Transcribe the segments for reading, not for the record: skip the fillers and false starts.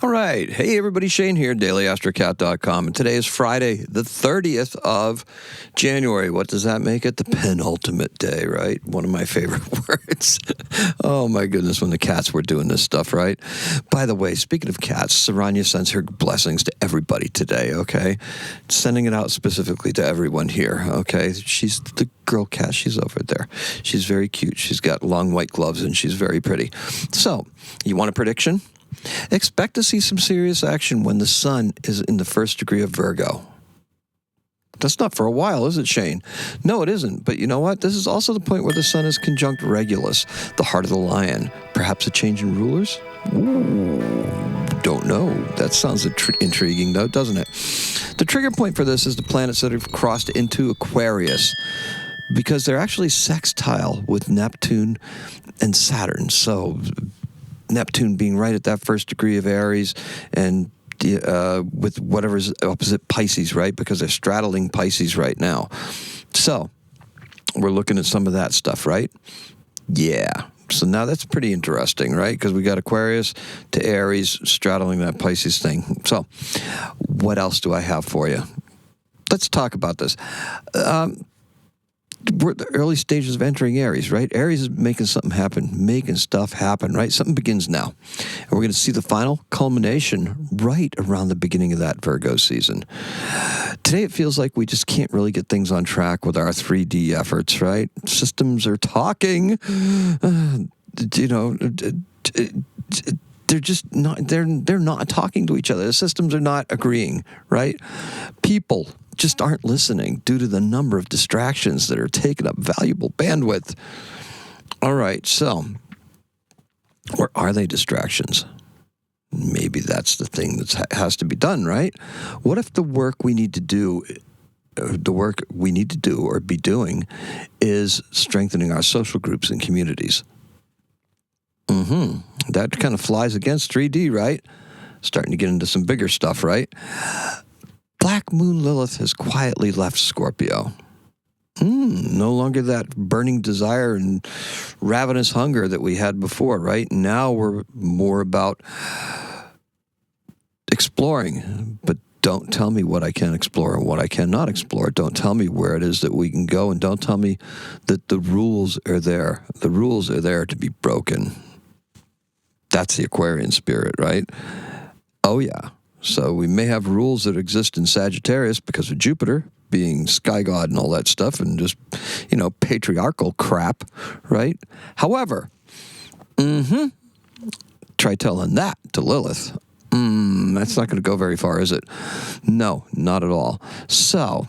All right. Hey, everybody. Shane here, daily-astrocat.com. And today is Friday, the 30th of January. What does that make it? The penultimate day, right? One of my favorite words. Oh, my goodness, when the cats were doing this stuff, right? By the way, speaking of cats, Saranya sends her blessings to everybody today, okay? Sending it out specifically to everyone here, okay? She's the girl cat. She's over there. She's very cute. She's got long white gloves, and she's very pretty. So, you want a prediction? Expect to see some serious action when the sun is in the first degree of Virgo. That's not for a while, is it, Shane? No, it isn't. But you know what? This is also the point where the sun is conjunct Regulus, the heart of the lion. Perhaps a change in rulers? Ooh, don't know. That sounds intriguing, though, doesn't it? The trigger point for this is the planets that have crossed into Aquarius, because they're actually sextile with Neptune and Saturn. So Neptune being right at that first degree of Aries, and with whatever's opposite Pisces, right? Because they're straddling Pisces right now. So we're looking at some of that stuff, right? Yeah. So now that's pretty interesting, right? Because we got Aquarius to Aries straddling that Pisces thing. So what else do I have for you? Let's talk about this. We're at the early stages of entering Aries, right? Aries is making something happen, making stuff happen, right? Something begins now. And we're going to see the final culmination right around the beginning of that Virgo season. Today it feels like we just can't really get things on track with our 3D efforts, right? Systems are talking. They're just not, they're not talking to each other. The systems are not agreeing, right? People just aren't listening due to the number of distractions that are taking up valuable bandwidth. All right, so, or are they distractions? Maybe that's the thing that has to be done, right? What if the work we need to do or be doing is strengthening our social groups and communities? That kind of flies against 3D, right? Starting to get into some bigger stuff, right? Black Moon Lilith has quietly left Scorpio. No longer that burning desire and ravenous hunger that we had before, right? Now we're more about exploring, but don't tell me what I can explore and what I cannot explore. Don't tell me where it is that we can go, and don't tell me that the rules are there. The rules are there to be broken. That's the Aquarian spirit, right? Oh, yeah. So we may have rules that exist in Sagittarius because of Jupiter being sky god and all that stuff and just, patriarchal crap, right? However, try telling that to Lilith. That's not going to go very far, is it? No, not at all. So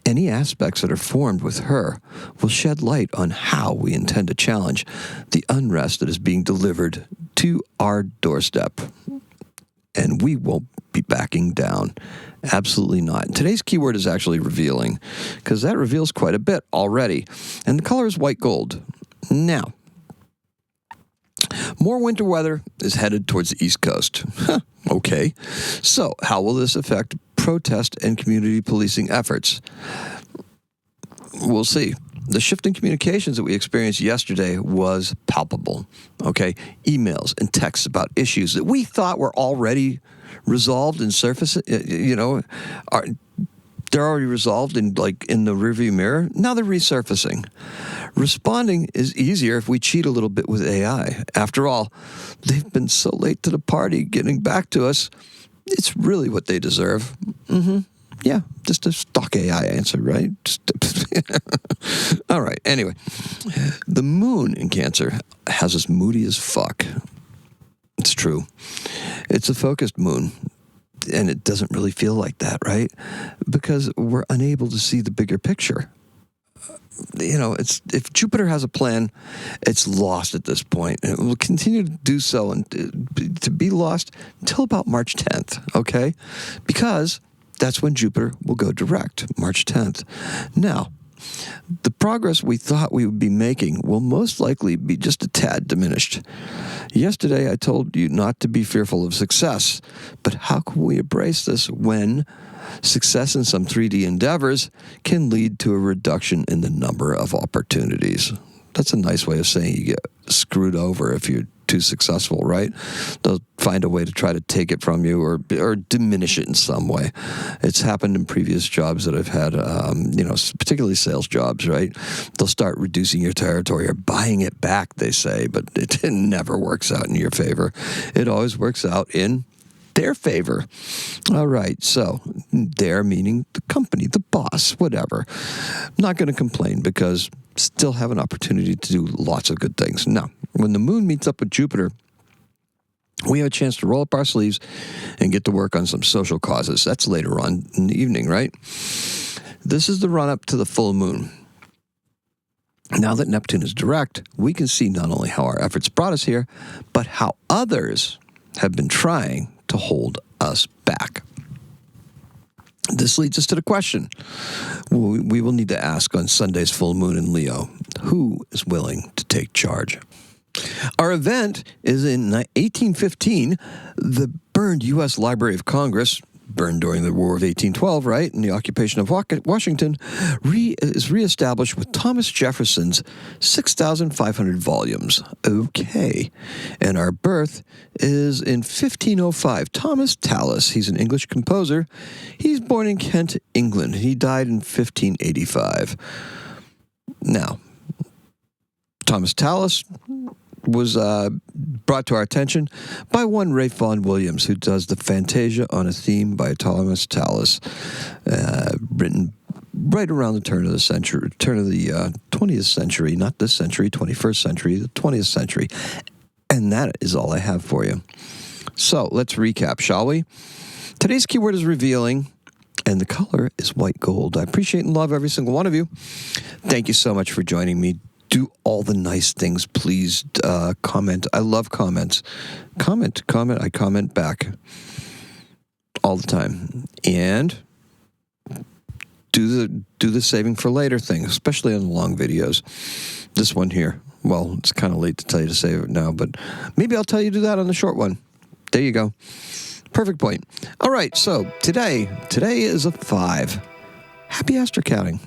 any aspects that are formed with her will shed light on how we intend to challenge the unrest that is being delivered to our doorstep. And we won't be backing down. Absolutely not. And today's keyword is actually revealing, because that reveals quite a bit already. And the color is white gold. Now, more winter weather is headed towards the East Coast. Okay. So how will this affect protest and community policing efforts? We'll see. The shift in communications that we experienced yesterday was palpable, okay? Emails and texts about issues that we thought were already resolved and surfacing, they're already resolved in the rearview mirror. Now they're resurfacing. Responding is easier if we cheat a little bit with AI. After all, they've been so late to the party getting back to us. It's really what they deserve. Yeah, just a stock AI answer, right? All right, anyway. The moon in Cancer has us moody as fuck. It's true. It's a focused moon, and it doesn't really feel like that, right? Because we're unable to see the bigger picture. If Jupiter has a plan, it's lost at this point, and it will continue to do so and to be lost until about March 10th, okay? Because that's when Jupiter will go direct, March 10th. Now, the progress we thought we would be making will most likely be just a tad diminished. Yesterday, I told you not to be fearful of success, but how can we embrace this when success in some 3D endeavors can lead to a reduction in the number of opportunities? That's a nice way of saying you get screwed over if you're too successful, right? They'll find a way to try to take it from you or diminish it in some way. It's happened in previous jobs that I've had, particularly sales jobs, right? They'll start reducing your territory or buying it back, they say, but it never works out in your favor. It always works out in their favor. All right, so their meaning the company, the boss, whatever. I'm not going to complain because still have an opportunity to do lots of good things. Now, when the moon meets up with Jupiter, we have a chance to roll up our sleeves and get to work on some social causes. That's later on in the evening, right? This is the run-up to the full moon. Now that Neptune is direct, we can see not only how our efforts brought us here, but how others have been trying to hold us back. This leads us to the question we will need to ask on Sunday's full moon in Leo. Who is willing to take charge? Our event is in 1815. The burned U.S. Library of Congress, burned during the War of 1812, right, and the occupation of Washington, is reestablished with Thomas Jefferson's 6,500 volumes. Okay. And our birth is in 1505. Thomas Tallis, he's an English composer. He's born in Kent, England. He died in 1585. Now, Thomas Tallis was brought to our attention by one Ralph Vaughan Williams, who does the Fantasia on a Theme by Thomas Tallis, written right around the turn of the 20th century, not this century, 21st century, the 20th century. And that is all I have for you. So let's recap, shall we? Today's keyword is revealing, and the color is white gold. I appreciate and love every single one of you. Thank you so much for joining me. Do all the nice things, please. Comment. I love comments. Comment. I comment back all the time. And do the saving for later thing, especially on the long videos. This one here. Well, it's kind of late to tell you to save it now, but maybe I'll tell you to do that on the short one. There you go. Perfect point. All right. So today is a 5. Happy astrocatting.